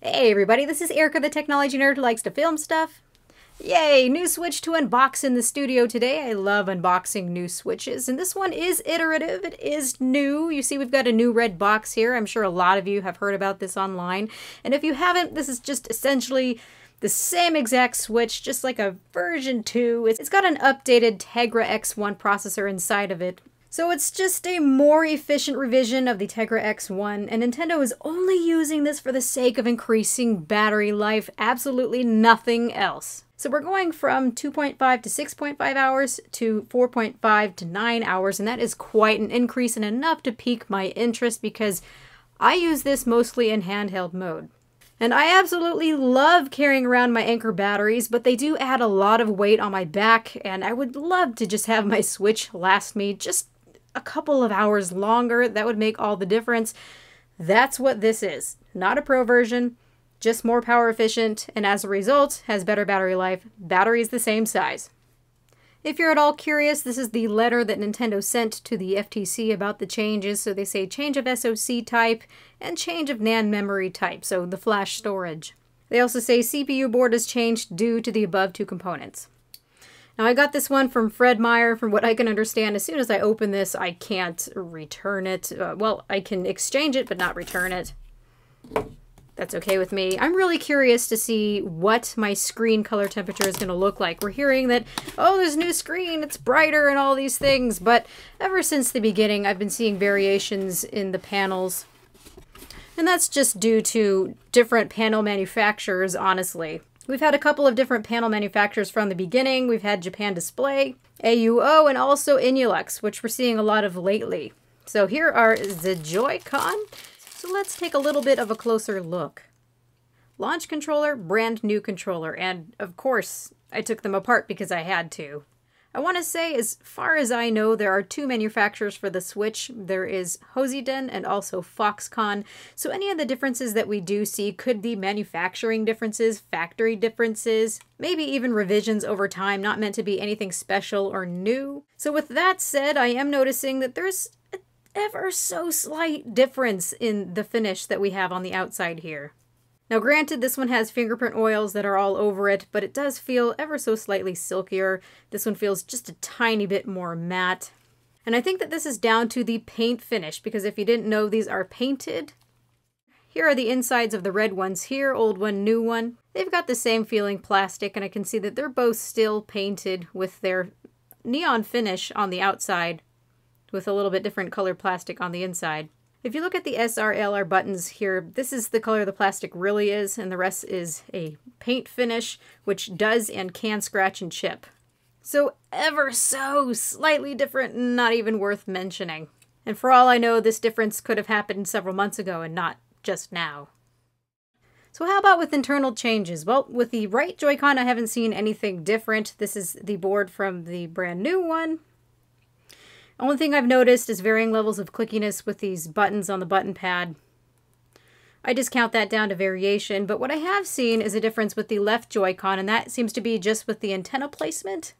Hey everybody, this is Erica, the technology nerd who likes to film stuff. Yay, new Switch to unbox in the studio today. I love unboxing new Switches, and this one is iterative. It is new. You see we've got a new red box here. I'm sure a lot of you have heard about this online. And if you haven't, this is just essentially the same exact Switch, just like a version 2. It's got an updated Tegra X1 processor inside of it. So it's just a more efficient revision of the Tegra X1, and Nintendo is only using this for the sake of increasing battery life, absolutely nothing else. So we're going from 2.5 to 6.5 hours to 4.5 to 9 hours, and that is quite an increase and enough to pique my interest because I use this mostly in handheld mode. And I absolutely love carrying around my Anker batteries, but they do add a lot of weight on my back, and I would love to just have my Switch last me just a couple of hours longer. That would make all the difference. That's what this is. Not a pro version, just more power efficient, and as a result, has better battery life. Battery is the same size. If you're at all curious, this is the letter that Nintendo sent to the FTC about the changes. So they say change of SoC type and change of NAND memory type, so the flash storage. They also say CPU board has changed due to the above two components. Now I got this one from Fred Meyer. From what I can understand, as soon as I open this, I can't return it. Well, I can exchange it, but not return it. That's okay with me. I'm really curious to see what my screen color temperature is going to look like. We're hearing that, oh, there's a new screen, it's brighter and all these things, but ever since the beginning, I've been seeing variations in the panels. And that's just due to different panel manufacturers, honestly. We've had a couple of different panel manufacturers from the beginning. We've had Japan Display, AUO, and also Innolux, which we're seeing a lot of lately. So here are the Joy-Con. So let's take a little bit of a closer look. Launch controller, brand new controller, and of course, I took them apart because I had to. I want to say, as far as I know, there are two manufacturers for the Switch. There is Hosiden and also Foxconn. So any of the differences that we do see could be manufacturing differences, factory differences, maybe even revisions over time, not meant to be anything special or new. So with that said, I am noticing that there's an ever so slight difference in the finish that we have on the outside here. Now granted, this one has fingerprint oils that are all over it, but it does feel ever so slightly silkier. This one feels just a tiny bit more matte. And I think that this is down to the paint finish, because if you didn't know, these are painted. Here are the insides of the red ones here, old one, new one. They've got the same feeling plastic, and I can see that they're both still painted with their neon finish on the outside, with a little bit different color plastic on the inside. If you look at the SRLR buttons here, this is the color the plastic really is, and the rest is a paint finish, which does and can scratch and chip. So ever so slightly different, not even worth mentioning. And for all I know, this difference could have happened several months ago and not just now. So how about with internal changes? Well, with the right Joy-Con, I haven't seen anything different. This is the board from the brand new one. Only thing I've noticed is varying levels of clickiness with these buttons on the button pad. I discount that down to variation, but what I have seen is a difference with the left Joy-Con, and that seems to be just with the antenna placement.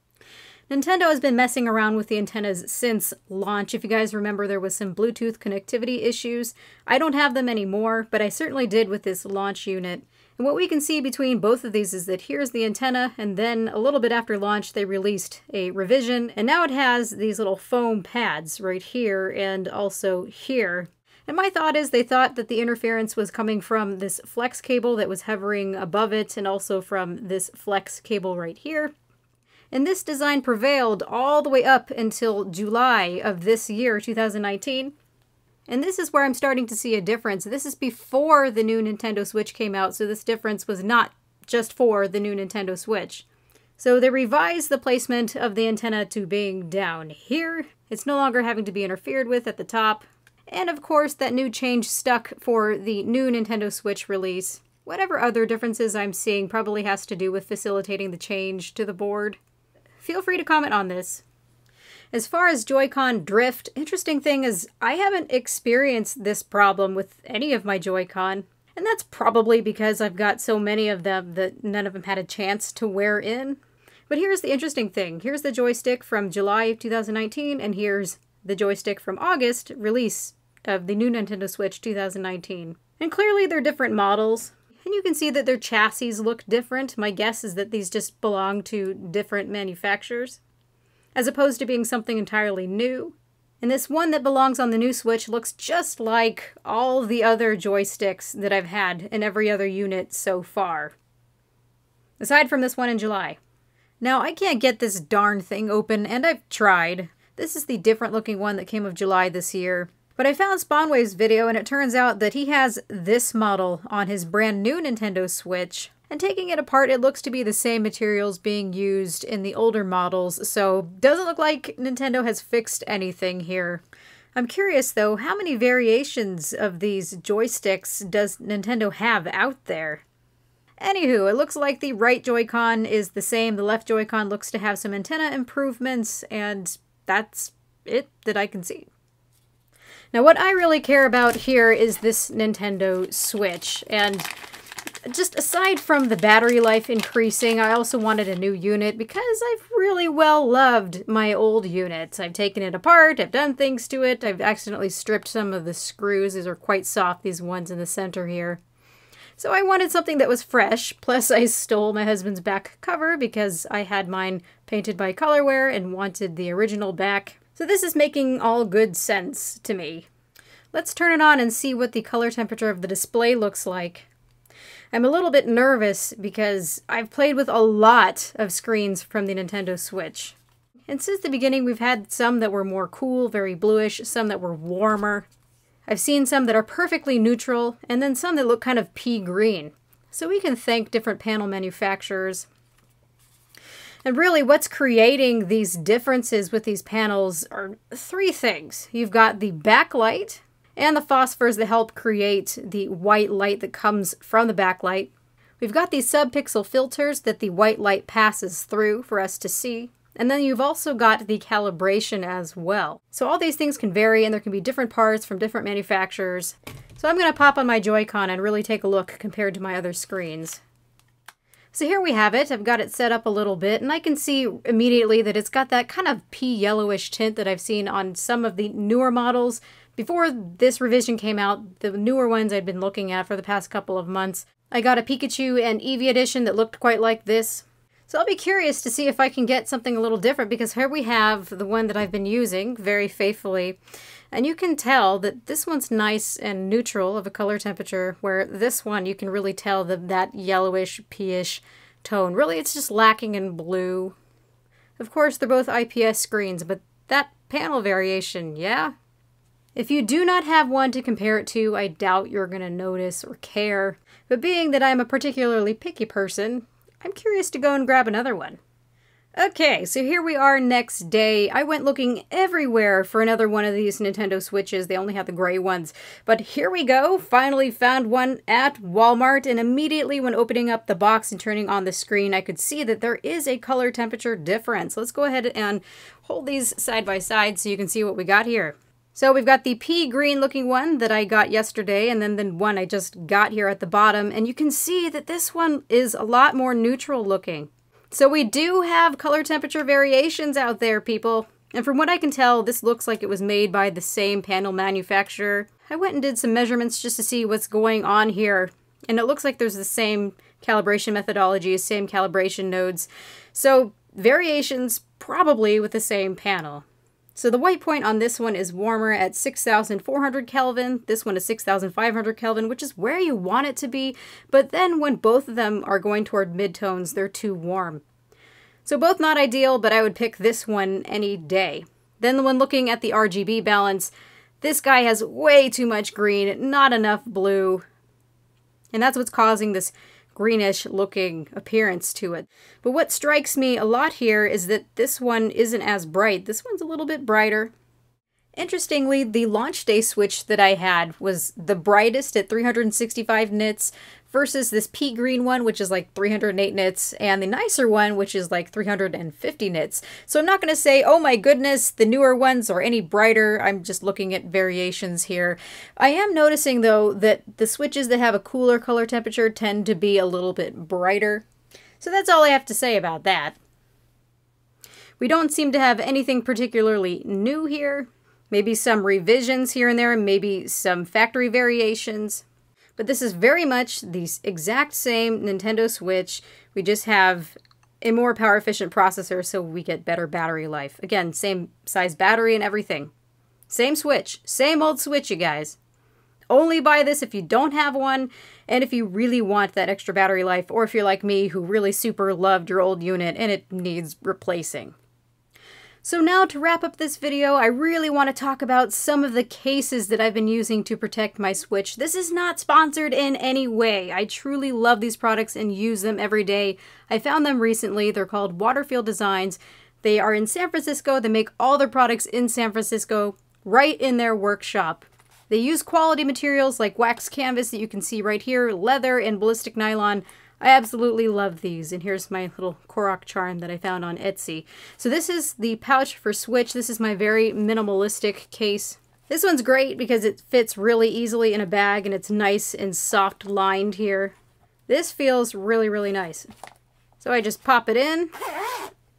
Nintendo has been messing around with the antennas since launch. If you guys remember, there was some Bluetooth connectivity issues. I don't have them anymore, but I certainly did with this launch unit. And what we can see between both of these is that here's the antenna, and then a little bit after launch they released a revision, and now it has these little foam pads right here and also here. And my thought is they thought that the interference was coming from this flex cable that was hovering above it, and also from this flex cable right here. And this design prevailed all the way up until July of this year, 2019. And this is where I'm starting to see a difference. This is before the new Nintendo Switch came out, so this difference was not just for the new Nintendo Switch. So they revised the placement of the antenna to being down here. It's no longer having to be interfered with at the top. And of course, that new change stuck for the new Nintendo Switch release. Whatever other differences I'm seeing probably has to do with facilitating the change to the board. Feel free to comment on this. As far as Joy-Con drift, interesting thing is I haven't experienced this problem with any of my Joy-Con. And that's probably because I've got so many of them that none of them had a chance to wear in. But here's the interesting thing. Here's the joystick from July of 2019, and here's the joystick from August, release of the new Nintendo Switch 2019. And clearly they're different models. And And you can see that their chassis look different. My guess is that these just belong to different manufacturers, as opposed to being something entirely new. And this one that belongs on the new Switch looks just like all the other joysticks that I've had in every other unit so far, aside from this one in July. Now, I can't get this darn thing open, and I've tried. This is the different looking one that came of July this year. But I found Spawnwave's video, and it turns out that he has this model on his brand new Nintendo Switch. And taking it apart, it looks to be the same materials being used in the older models, so doesn't look like Nintendo has fixed anything here. I'm curious, though, how many variations of these joysticks does Nintendo have out there? Anywho, it looks like the right Joy-Con is the same. The left Joy-Con looks to have some antenna improvements, and that's it that I can see. Now, what I really care about here is this Nintendo Switch, and just aside from the battery life increasing, I also wanted a new unit because I've really well loved my old units. I've taken it apart, I've done things to it, I've accidentally stripped some of the screws. These are quite soft, these ones in the center here. So I wanted something that was fresh, plus I stole my husband's back cover because I had mine painted by Colorware and wanted the original back. So this is making all good sense to me. Let's turn it on and see what the color temperature of the display looks like. I'm a little bit nervous because I've played with a lot of screens from the Nintendo Switch. And since the beginning we've had some that were more cool, very bluish, some that were warmer. I've seen some that are perfectly neutral, and then some that look kind of pea green. So we can thank different panel manufacturers. And really what's creating these differences with these panels are three things. You've got the backlight, and the phosphors that help create the white light that comes from the backlight. We've got these subpixel filters that the white light passes through for us to see. And then you've also got the calibration as well. So all these things can vary, and there can be different parts from different manufacturers. So I'm going to pop on my Joy-Con and really take a look compared to my other screens. So here we have it. I've got it set up a little bit, and I can see immediately that it's got that kind of pea yellowish tint that I've seen on some of the newer models. Before this revision came out, the newer ones I'd been looking at for the past couple of months, I got a Pikachu and Eevee edition that looked quite like this. So I'll be curious to see if I can get something a little different, because here we have the one that I've been using very faithfully. And you can tell that this one's nice and neutral of a color temperature, where this one you can really tell that yellowish, pea-ish tone. Really, it's just lacking in blue. Of course, they're both IPS screens, but that panel variation, yeah? If you do not have one to compare it to, I doubt you're going to notice or care. But being that I'm a particularly picky person, I'm curious to go and grab another one. Okay, so here we are next day. I went looking everywhere for another one of these Nintendo Switches. They only have the gray ones. But here we go. Finally found one at Walmart, and immediately when opening up the box and turning on the screen, I could see that there is a color temperature difference. Let's go ahead and hold these side by side so you can see what we got here. So we've got the pea green looking one that I got yesterday, and then the one I just got here at the bottom, and you can see that this one is a lot more neutral looking. So we do have color temperature variations out there, people. And from what I can tell, this looks like it was made by the same panel manufacturer. I went and did some measurements just to see what's going on here, and it looks like there's the same calibration methodology, same calibration nodes. So variations probably with the same panel. So the white point on this one is warmer at 6,400 Kelvin. This one is 6,500 Kelvin, which is where you want it to be. But then when both of them are going toward midtones, they're too warm. So both not ideal, but I would pick this one any day. Then when looking at the RGB balance, this guy has way too much green, not enough blue. And that's what's causing this greenish looking appearance to it. But what strikes me a lot here is that this one isn't as bright. This one's a little bit brighter. Interestingly, the launch day Switch that I had was the brightest at 365 nits versus this pea green one, which is like 308 nits, and the nicer one, which is like 350 nits. So I'm not going to say, oh my goodness, the newer ones are any brighter. I'm just looking at variations here. I am noticing, though, that the Switches that have a cooler color temperature tend to be a little bit brighter. So that's all I have to say about that. We don't seem to have anything particularly new here. Maybe some revisions here and there, maybe some factory variations. But this is very much the exact same Nintendo Switch. We just have a more power efficient processor so we get better battery life. Again, same size battery and everything. Same Switch. Same old Switch, you guys. Only buy this if you don't have one, and if you really want that extra battery life, or if you're like me who really super loved your old unit and it needs replacing. So now to wrap up this video, I really want to talk about some of the cases that I've been using to protect my Switch. This is not sponsored in any way. I truly love these products and use them every day. I found them recently. They're called Waterfield Designs. They are in San Francisco. They make all their products in San Francisco, right in their workshop. They use quality materials like wax canvas that you can see right here, leather, and ballistic nylon. I absolutely love these. And here's my little Korok charm that I found on Etsy. So this is the pouch for Switch. This is my very minimalistic case. This one's great because it fits really easily in a bag and it's nice and soft lined here. This feels really, really nice. So I just pop it in,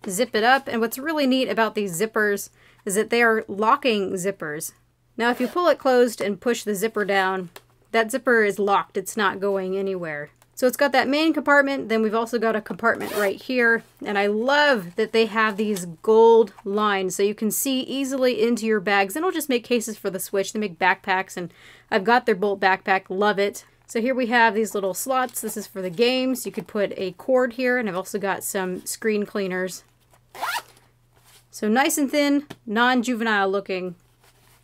zip it up, and what's really neat about these zippers is that they are locking zippers. Now if you pull it closed and push the zipper down, that zipper is locked. It's not going anywhere. So it's got that main compartment, then we've also got a compartment right here, and I love that they have these gold lines so you can see easily into your bags. They don't just make cases for the Switch, they make backpacks, and I've got their Bolt backpack, love it. So here we have these little slots. This is for the games. You could put a cord here, and I've also got some screen cleaners. So nice and thin, non-juvenile looking.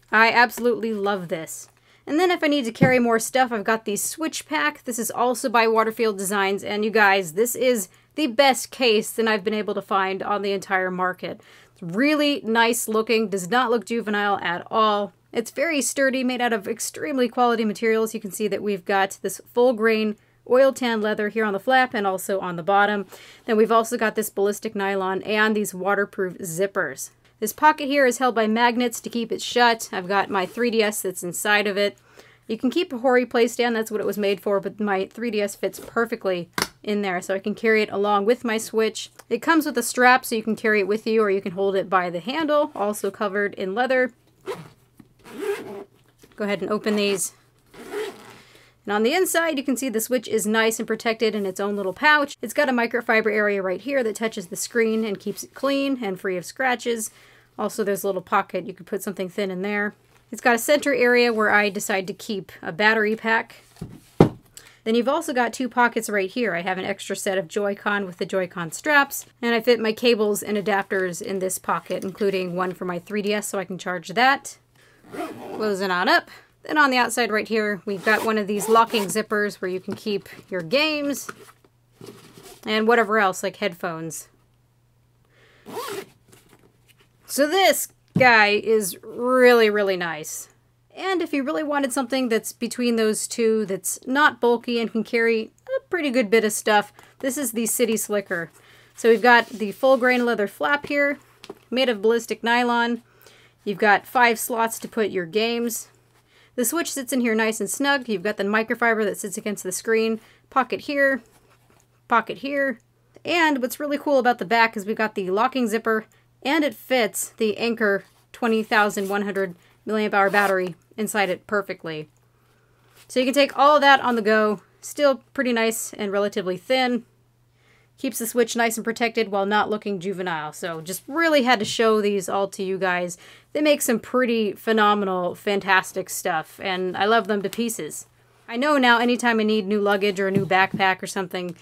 I absolutely love this. And then if I need to carry more stuff, I've got the Switch Pack. This is also by Waterfield Designs. And you guys, this is the best case that I've been able to find on the entire market. It's really nice looking, does not look juvenile at all. It's very sturdy, made out of extremely quality materials. You can see that we've got this full grain oil tan leather here on the flap and also on the bottom. Then we've also got this ballistic nylon and these waterproof zippers. This pocket here is held by magnets to keep it shut. I've got my 3DS that's inside of it. You can keep a Hori play stand, that's what it was made for, but my 3DS fits perfectly in there, so I can carry it along with my Switch. It comes with a strap so you can carry it with you, or you can hold it by the handle, also covered in leather. Go ahead and open these. And on the inside, you can see the Switch is nice and protected in its own little pouch. It's got a microfiber area right here that touches the screen and keeps it clean and free of scratches. Also, there's a little pocket. You could put something thin in there. It's got a center area where I decide to keep a battery pack. Then you've also got two pockets right here. I have an extra set of Joy-Con with the Joy-Con straps, and I fit my cables and adapters in this pocket, including one for my 3DS so I can charge that. Close it on up. Then on the outside right here, we've got one of these locking zippers where you can keep your games and whatever else, like headphones. So this guy is really, really nice. And if you really wanted something that's between those two, that's not bulky and can carry a pretty good bit of stuff, this is the City Slicker. So we've got the full grain leather flap here, made of ballistic nylon. You've got 5 slots to put your games. The Switch sits in here nice and snug. You've got the microfiber that sits against the screen. Pocket here, and what's really cool about the back is we've got the locking zipper, and it fits the Anker 20,100 milliamp hour battery inside it perfectly. So you can take all of that on the go, still pretty nice and relatively thin. Keeps the Switch nice and protected while not looking juvenile. So just really had to show these all to you guys. They make some pretty phenomenal, fantastic stuff, and I love them to pieces. I know now anytime I need new luggage or a new backpack or something,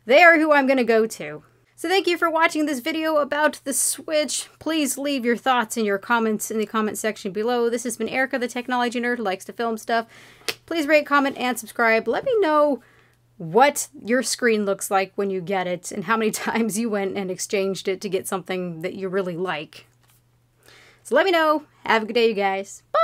they are who I'm going to go to. So thank you for watching this video about the Switch. Please leave your thoughts and your comments in the comment section below. This has been Erica, the technology nerd who likes to film stuff. Please rate, comment, and subscribe. Let me know what your screen looks like when you get it and how many times you went and exchanged it to get something that you really like. So let me know. Have a good day, you guys. Bye!